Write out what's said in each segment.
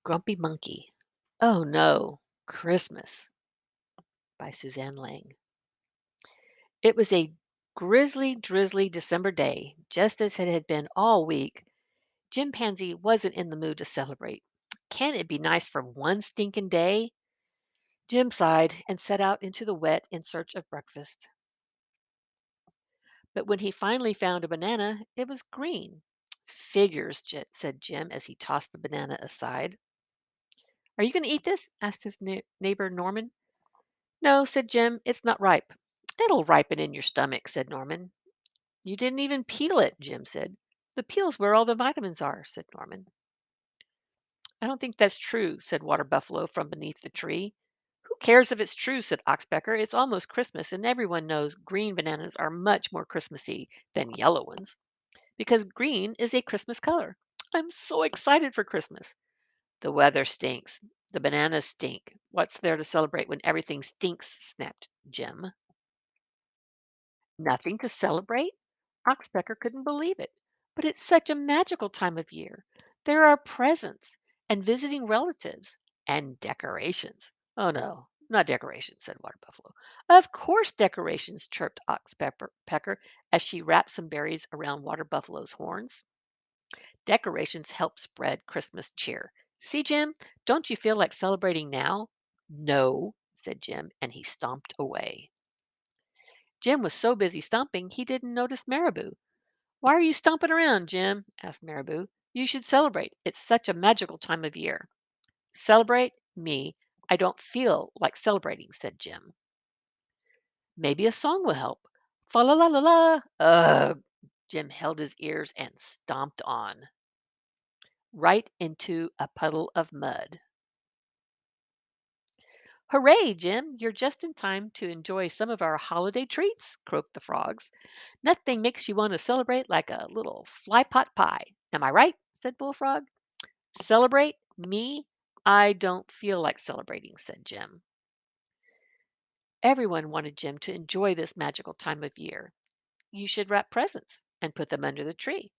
Grumpy Monkey. Oh no, Christmas by Suzanne Lang. It was a grizzly, drizzly December day, just as it had been all week. Chimpanzee wasn't in the mood to celebrate. Can't it be nice for one stinking day? Jim sighed and set out into the wet in search of breakfast. But when he finally found a banana, it was green. Figures, said Jim as he tossed the banana aside. Are you going to eat this? Asked his neighbor Norman. No, said Jim, it's not ripe. It'll ripen in your stomach, said Norman. You didn't even peel it, Jim said. The peel's where all the vitamins are, said Norman. I don't think that's true, said Water Buffalo from beneath the tree. Who cares if it's true, said Oxpecker. It's almost Christmas, and everyone knows green bananas are much more Christmassy than yellow ones, because green is a Christmas color. I'm so excited for Christmas. The weather stinks. The bananas stink. What's there to celebrate when everything stinks? Snapped Jim. Nothing to celebrate? Oxpecker couldn't believe it. But it's such a magical time of year. There are presents and visiting relatives and decorations. Oh no, not decorations, said Water Buffalo. Of course decorations, chirped Oxpecker as she wrapped some berries around Water Buffalo's horns. Decorations help spread Christmas cheer. See, Jim, don't you feel like celebrating now? No, said Jim, and he stomped away. Jim was so busy stomping he didn't notice Marabou. Why are you stomping around, Jim? Asked Marabou. You should celebrate. It's such a magical time of year. Celebrate? Me. I don't feel like celebrating, said Jim. Maybe a song will help. Fa la la la la. Ugh. Jim held his ears and stomped on, right into a puddle of mud. Hooray, Jim! You're just in time to enjoy some of our holiday treats, croaked the frogs. Nothing makes you want to celebrate like a little fly pot pie. Am I right? Said Bullfrog. Celebrate? Me? I don't feel like celebrating, said Jim. Everyone wanted Jim to enjoy this magical time of year. You should wrap presents and put them under the tree.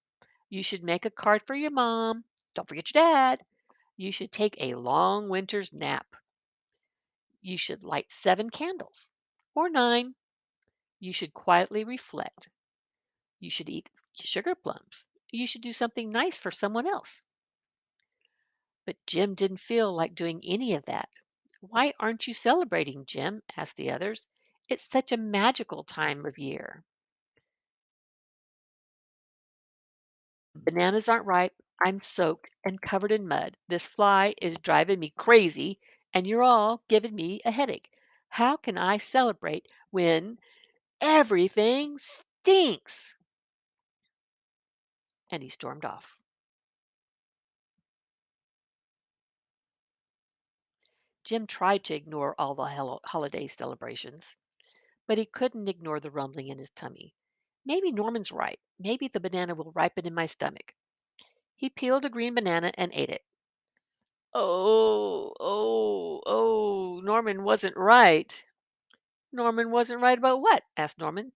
You should make a card for your mom. Don't forget your dad. You should take a long winter's nap. You should light 7 candles or 9. You should quietly reflect. You should eat sugar plums. You should do something nice for someone else. But Jim didn't feel like doing any of that. Why aren't you celebrating, Jim? Asked the others. It's such a magical time of year. Bananas aren't ripe. I'm soaked and covered in mud. This fly is driving me crazy, and you're all giving me a headache. How can I celebrate when everything stinks? And he stormed off. Jim tried to ignore all the holiday celebrations, but he couldn't ignore the rumbling in his tummy. Maybe Norman's right. Maybe the banana will ripen in my stomach. He peeled a green banana and ate it. Oh, Norman wasn't right. Norman wasn't right about what? Asked Norman.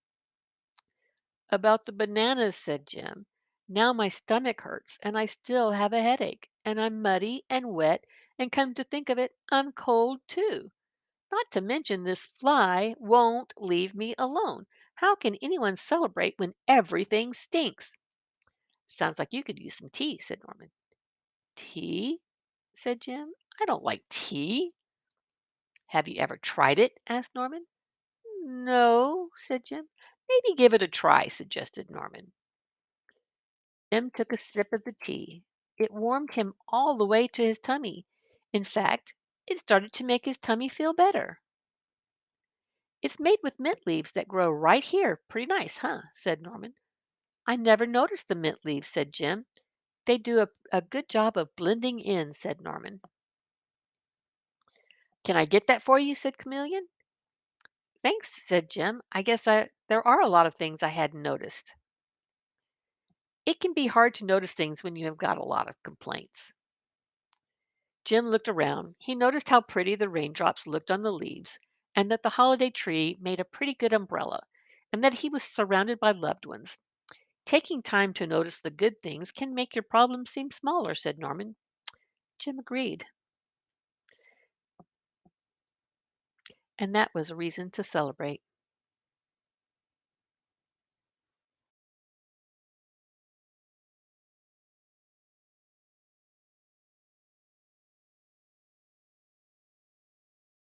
About the bananas, said Jim. Now my stomach hurts and I still have a headache and I'm muddy and wet and come to think of it, I'm cold too. Not to mention this fly won't leave me alone. How can anyone celebrate when everything stinks? Sounds like you could use some tea, said Norman. Tea? Said Jim. I don't like tea. Have you ever tried it? Asked Norman. No, said Jim. Maybe give it a try, suggested Norman. Jim took a sip of the tea. It warmed him all the way to his tummy. In fact, it started to make his tummy feel better. It's made with mint leaves that grow right here. Pretty nice, huh? Said Norman. I never noticed the mint leaves, said Jim. They do a good job of blending in, said Norman. Can I get that for you? Said Chameleon. Thanks, said Jim. There are a lot of things I hadn't noticed. It can be hard to notice things when you have got a lot of complaints. Jim looked around. He noticed how pretty the raindrops looked on the leaves, and that the holiday tree made a pretty good umbrella, and that he was surrounded by loved ones. Taking time to notice the good things can make your problems seem smaller, said Norman. Jim agreed, and that was a reason to celebrate.